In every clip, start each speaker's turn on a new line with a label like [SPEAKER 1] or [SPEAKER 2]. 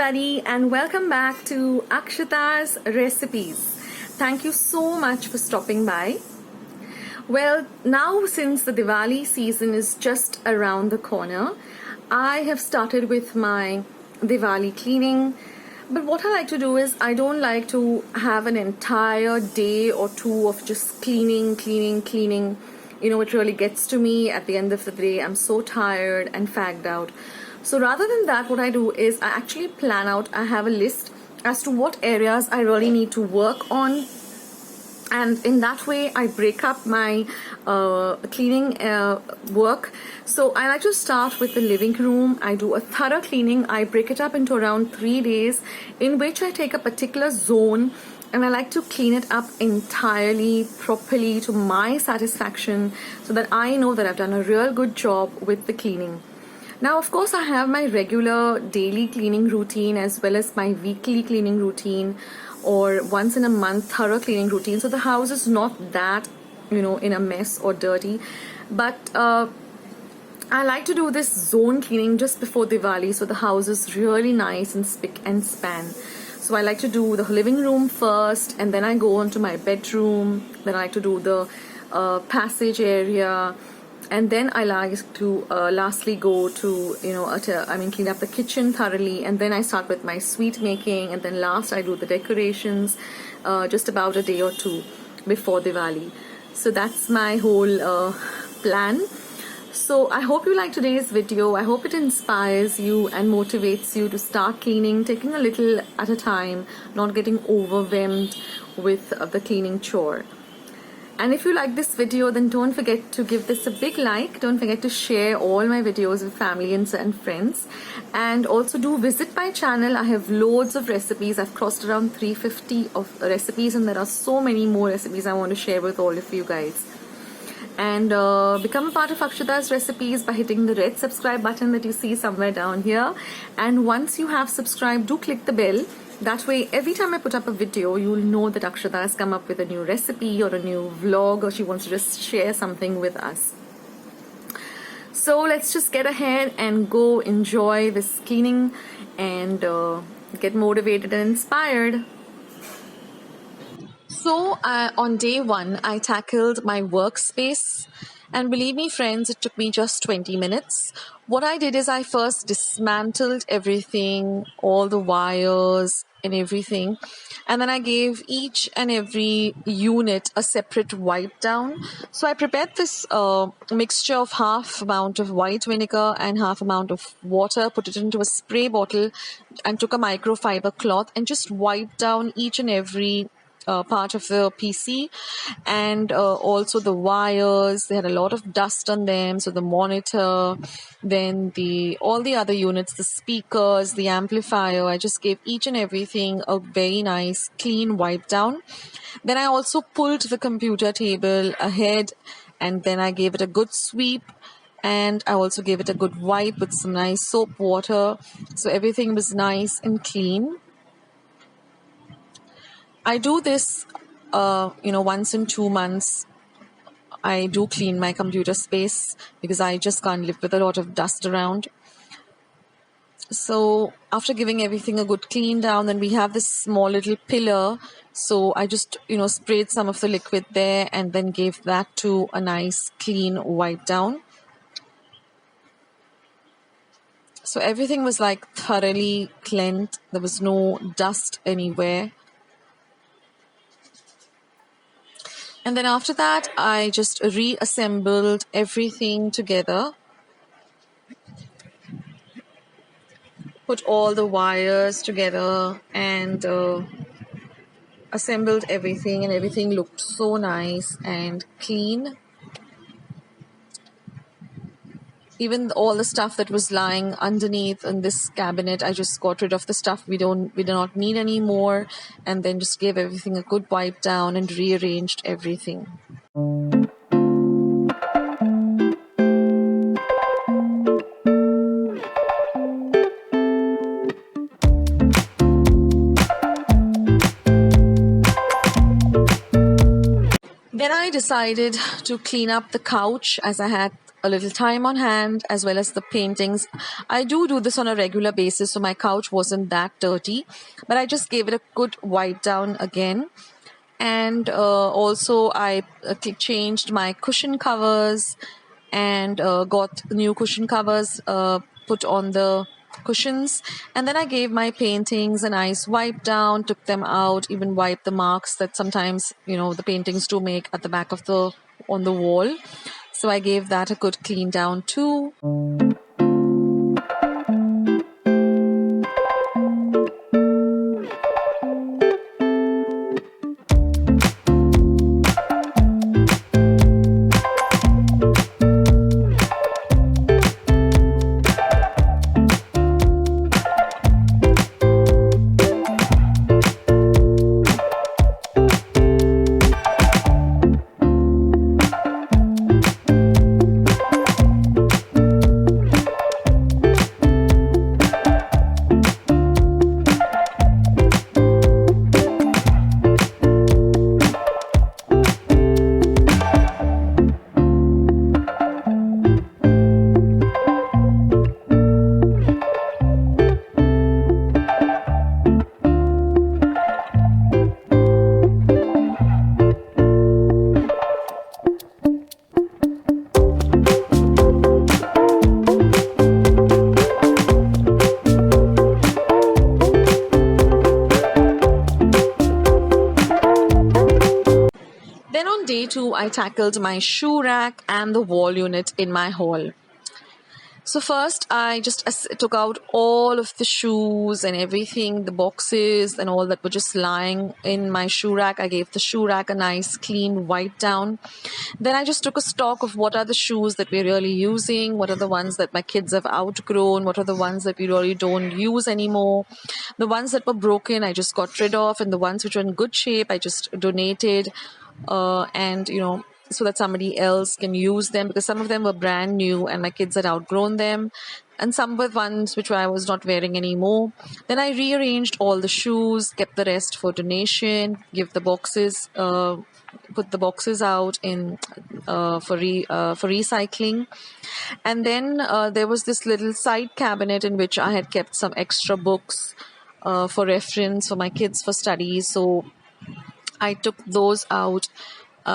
[SPEAKER 1] everybody, and welcome back to Akshita's Recipes. Thank you so much for stopping by. Well, now since the Diwali season is just around the corner, I have started with my Diwali cleaning. But what I like to do is I don't like to have an entire day or two of just cleaning. It really gets to me at the end of the day. I'm so tired and fagged out. So rather than that, what I do is I actually plan out, I have a list as to what areas I really need to work on. And in that way, I break up my cleaning work. So I like to start with the living room. I do a thorough cleaning. I break it up into around 3 days, in which I take a particular zone and I like to clean it up entirely, properly, to my satisfaction, so that I know that I've done a real good job with the cleaning. Now, of course, I have my regular daily cleaning routine as well as my weekly cleaning routine, or once in a month thorough cleaning routine. So the house is not that, in a mess or dirty. But I like to do this zone cleaning just before Diwali, so the house is really nice and spick and span. So I like to do the living room first, and then I go on to my bedroom. Then I like to do the passage area. And then I like to lastly go to, clean up the kitchen thoroughly. And then I start with my sweet making. And then last I do the decorations just about a day or two before Diwali. So that's my whole plan. So I hope you like today's video. I hope it inspires you and motivates you to start cleaning, taking a little at a time, not getting overwhelmed with the cleaning chore. And if you like this video, then don't forget to give this a big like. Don't forget to share all my videos with family and friends. And also do visit my channel. I have loads of recipes. I've crossed around 350 of recipes, and there are so many more recipes I want to share with all of you guys. And become a part of Akshita's Recipes by hitting the red subscribe button that you see somewhere down here. And once you have subscribed, do click the bell. That way, every time I put up a video, you'll know that Akshita has come up with a new recipe or a new vlog, or she wants to just share something with us. So let's just get ahead and go enjoy this cleaning and get motivated and inspired. So on day one, I tackled my workspace. And believe me, friends, it took me just 20 minutes. What I did is I first dismantled everything, all the wires and everything. And then I gave each and every unit a separate wipe down. So I prepared this mixture of half amount of white vinegar and half amount of water, put it into a spray bottle, and took a microfiber cloth and just wiped down each and every part of the PC, and also the wires. They had a lot of dust on them, so the monitor, then all the other units, the speakers, the amplifier, I just gave each and everything a very nice clean wipe down. Then I also pulled the computer table ahead, and then I gave it a good sweep, and I also gave it a good wipe with some nice soap water, so everything was nice and clean. I do this, once in 2 months. I do clean my computer space because I just can't live with a lot of dust around. So after giving everything a good clean down, then we have this small little pillar. So I just, sprayed some of the liquid there and then gave that to a nice clean wipe down. So everything was like thoroughly cleansed. There was no dust anywhere. And then after that, I just reassembled everything together. Put all the wires together and assembled everything, and everything looked so nice and clean. Even all the stuff that was lying underneath in this cabinet, I just got rid of the stuff we do not need anymore, and then just gave everything a good wipe down and rearranged everything. Then I decided to clean up the couch, as I had a little time on hand, as well as the paintings. I do this on a regular basis, so my couch wasn't that dirty, but I just gave it a good wipe down again. And also I changed my cushion covers and got new cushion covers put on the cushions. And then I gave my paintings a nice wipe down, took them out, even wiped the marks that sometimes the paintings do make at the back of the on the wall. So I gave that a good clean down too. Then on day 2, I tackled my shoe rack and the wall unit in my hall. So first, I just took out all of the shoes and everything, the boxes and all that were just lying in my shoe rack. I gave the shoe rack a nice clean wipe down. Then I just took a stock of what are the shoes that we're really using, what are the ones that my kids have outgrown, what are the ones that we really don't use anymore. The ones that were broken, I just got rid of, and the ones which were in good shape, I just donated. And so that somebody else can use them, because some of them were brand new and my kids had outgrown them, and some were ones which I was not wearing anymore. Then I rearranged all the shoes, kept the rest for donation, give the boxes, put the boxes out in for recycling. And then there was this little side cabinet in which I had kept some extra books for reference for my kids for studies. So I took those out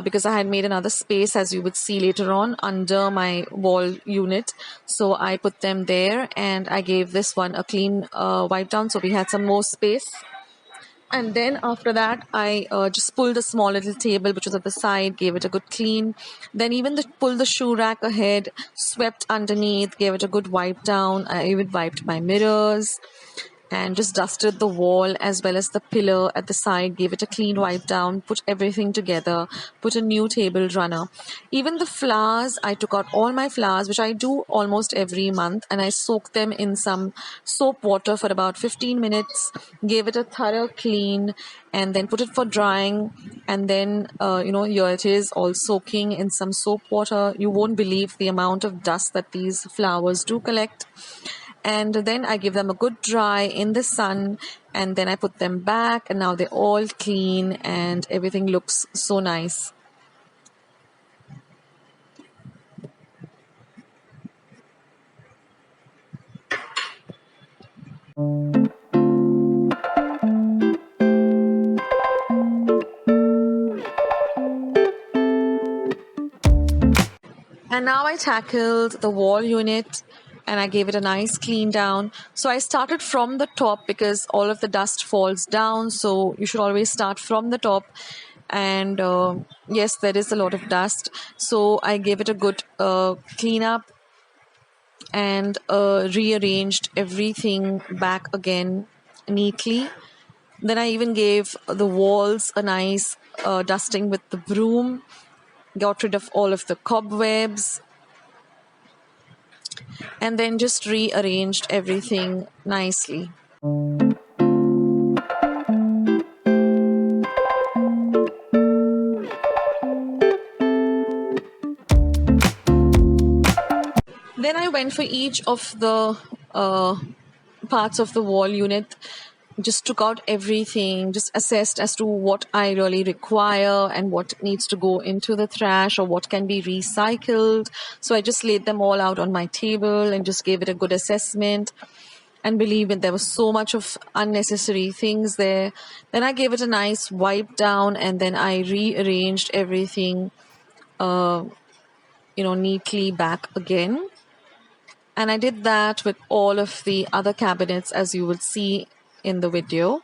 [SPEAKER 1] because I had made another space, as you would see later on, under my wall unit. So I put them there and I gave this one a clean wipe down, so we had some more space. And then after that, I just pulled a small little table which was at the side, gave it a good clean. Then even pulled the shoe rack ahead, swept underneath, gave it a good wipe down. I even wiped my mirrors and just dusted the wall as well as the pillar at the side, gave it a clean wipe down, put everything together, put a new table runner. Even the flowers, I took out all my flowers, which I do almost every month, and I soaked them in some soap water for about 15 minutes, gave it a thorough clean, and then put it for drying. And then, here it is all soaking in some soap water. You won't believe the amount of dust that these flowers do collect. And then I give them a good dry in the sun, and then I put them back, and now they're all clean and everything looks so nice. And now I tackled the wall unit and I gave it a nice clean down. So I started from the top because all of the dust falls down. So you should always start from the top. And yes, there is a lot of dust. So I gave it a good clean up and rearranged everything back again neatly. Then I even gave the walls a nice dusting with the broom, got rid of all of the cobwebs, and then just rearranged everything nicely. Then I went for each of the parts of the wall unit just took out everything, just assessed as to what I really require and what needs to go into the trash or what can be recycled. So I just laid them all out on my table and just gave it a good assessment. And believe it, there was so much of unnecessary things there. Then I gave it a nice wipe down, and then I rearranged everything, neatly back again. And I did that with all of the other cabinets, as you will see in the video.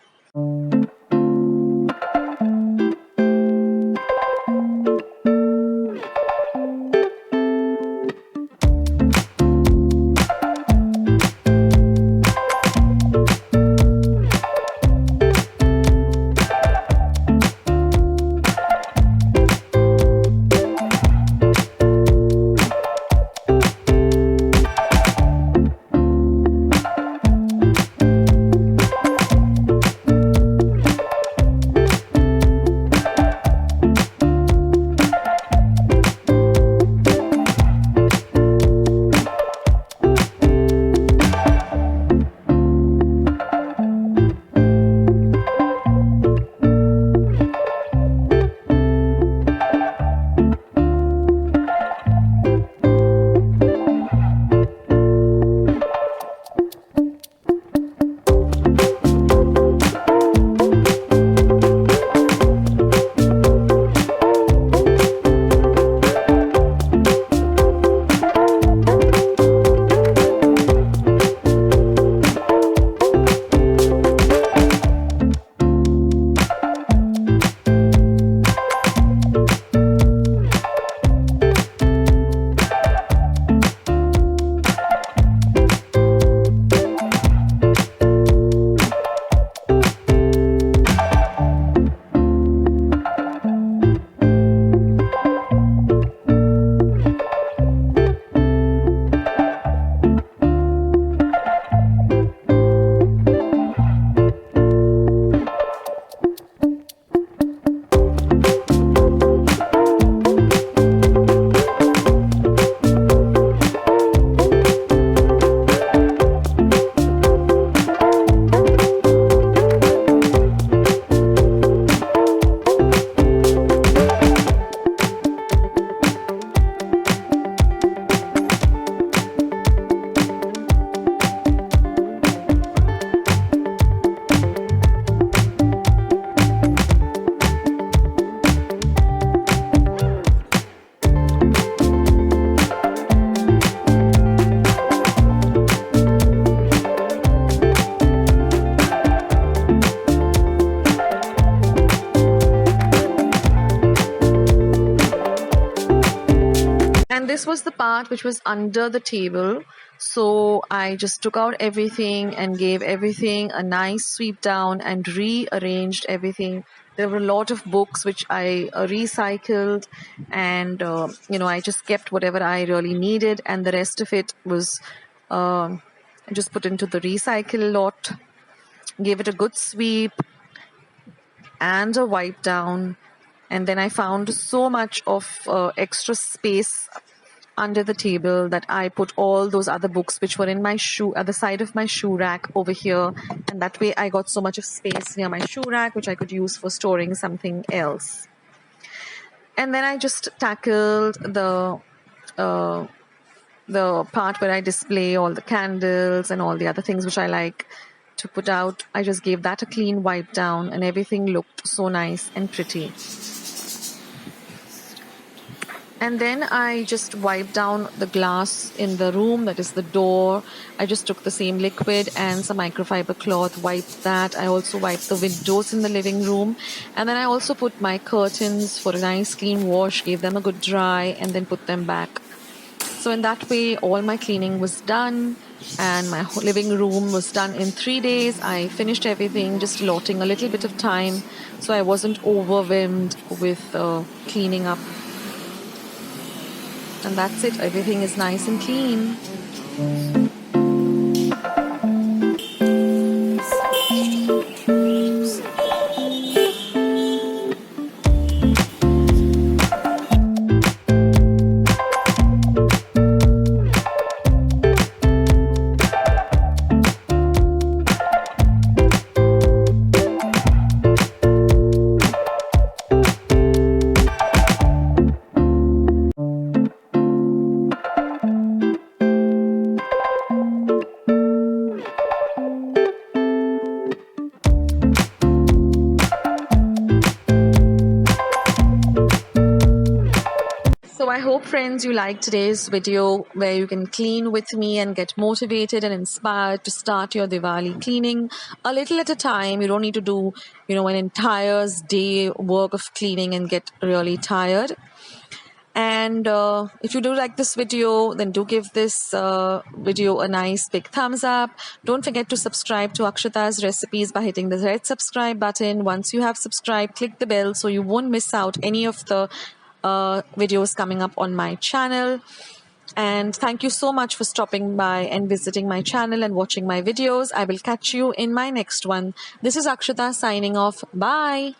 [SPEAKER 1] And this was the part which was under the table. So I just took out everything and gave everything a nice sweep down and rearranged everything. There were a lot of books which I recycled, and I just kept whatever I really needed, and the rest of it was just put into the recycle lot. Gave it a good sweep and a wipe down, and then I found so much of extra space under the table that I put all those other books which were in my shoe at the side of my shoe rack over here, and that way I got so much of space near my shoe rack which I could use for storing something else. And then I just tackled the part where I display all the candles and all the other things which I like to put out. I just gave that a clean wipe down, and everything looked so nice and pretty. And then I just wiped down the glass in the room, that is the door. I just took the same liquid and some microfiber cloth, wiped that. I also wiped the windows in the living room. And then I also put my curtains for a nice clean wash, gave them a good dry, and then put them back. So in that way, all my cleaning was done, and my living room was done in 3 days. I finished everything, just allotting a little bit of time so I wasn't overwhelmed with cleaning up. And that's it. Everything is nice and clean. I hope, friends, you like today's video where you can clean with me and get motivated and inspired to start your Diwali cleaning a little at a time. You don't need to do, an entire day work of cleaning and get really tired. And if you do like this video, then do give this video a nice big thumbs up. Don't forget to subscribe to Akshata's Recipes by hitting the red subscribe button. Once you have subscribed, click the bell so you won't miss out any of the videos coming up on my channel. And thank you so much for stopping by and visiting my channel and watching my videos. I will catch you in my next one. This is Akshata signing off. Bye.